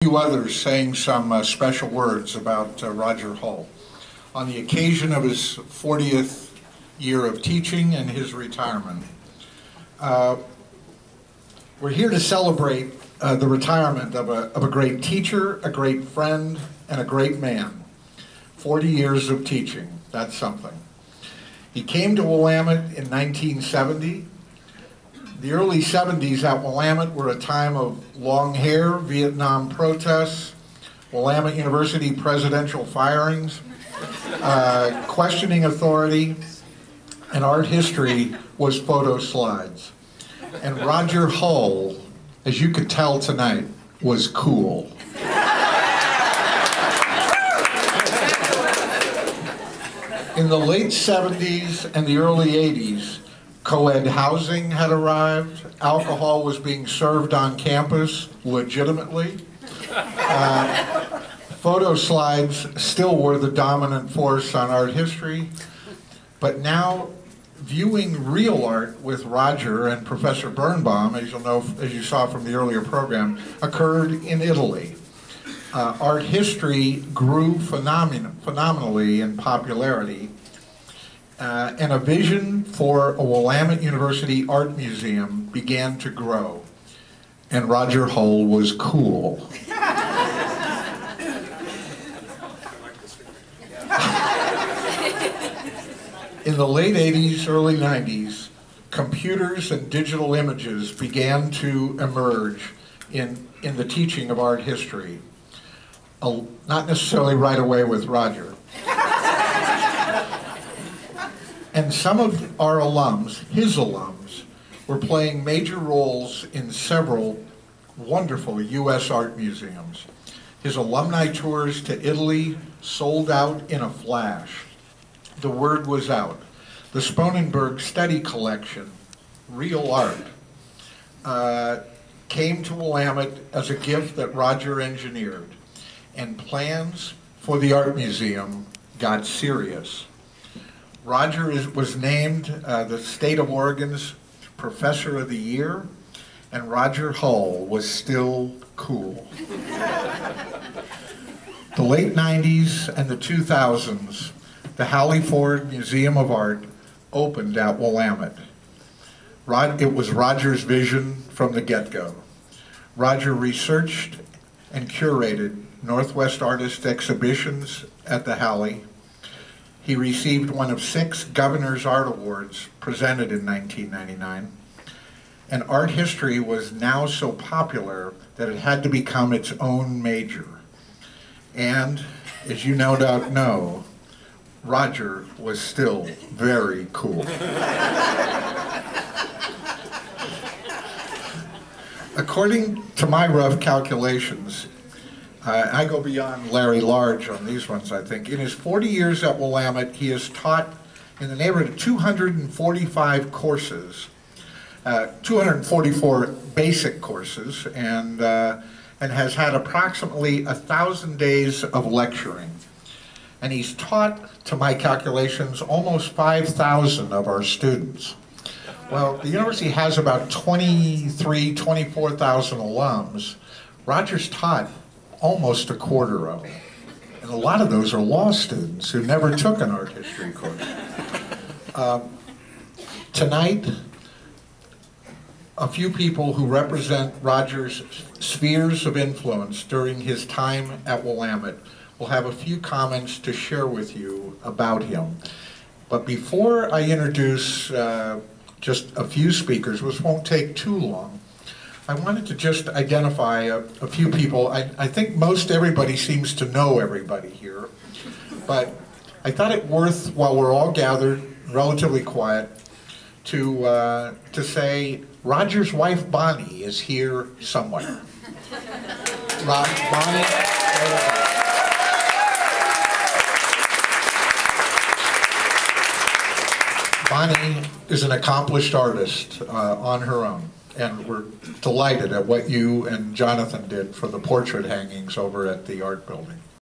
Few others saying some special words about Roger Hull on the occasion of his 40th year of teaching and his retirement. We're here to celebrate the retirement of a great teacher, a great friend, and a great man. 40 years of teaching, that's something. He came to Willamette in 1970. The early 70s at Willamette were a time of long hair, Vietnam protests, Willamette University presidential firings, questioning authority, and art history was photo slides. And Roger Hull, as you could tell tonight, was cool. In the late 70s and the early 80s, co-ed housing had arrived, alcohol was being served on campus legitimately. Photo slides still were the dominant force on art history, but now viewing real art with Roger and Professor Birnbaum, as you'll know, as you saw from the earlier program, occurred in Italy. Art history grew phenomenally in popularity, and a vision for a Willamette University art museum began to grow, and Roger Hull was cool. In the late 80s, early 90s, computers and digital images began to emerge in the teaching of art history. Not necessarily right away with Roger. And some of our alums, his alums, were playing major roles in several wonderful U.S. art museums. His alumni tours to Italy sold out in a flash. The word was out. The Sponenberg Study Collection, real art, came to Willamette as a gift that Roger engineered, and plans for the art museum got serious. Roger was named the State of Oregon's Professor of the Year, and Roger Hull was still cool. The late 90s and the 2000s, the Hallie Ford Museum of Art opened at Willamette. It was Roger's vision from the get-go. Roger researched and curated Northwest artist exhibitions at the Hallie. He received one of 6 Governor's Art Awards presented in 1999. And art history was now so popular that it had to become its own major. And, as you no doubt know, Roger was still very cool. According to my rough calculations, I go beyond Larry Large on these ones, I think. In his 40 years at Willamette, he has taught in the neighborhood of 245 courses, 244 basic courses, and has had approximately 1,000 days of lecturing. And he's taught, to my calculations, almost 5,000 of our students. Well, the university has about 24,000 alums. Roger's taught almost a quarter of them. And a lot of those are law students who never took an art history course. Tonight, a few people who represent Roger's spheres of influence during his time at Willamette will have a few comments to share with you about him. But before I introduce just a few speakers, which won't take too long, I wanted to just identify a few people. I think most everybody seems to know everybody here, but I thought it worth, while we're all gathered, relatively quiet, to say Roger's wife Bonnie is here somewhere. Bonnie. Bonnie is an accomplished artist on her own, and we're delighted at what you and Jonathan did for the portrait hangings over at the art building.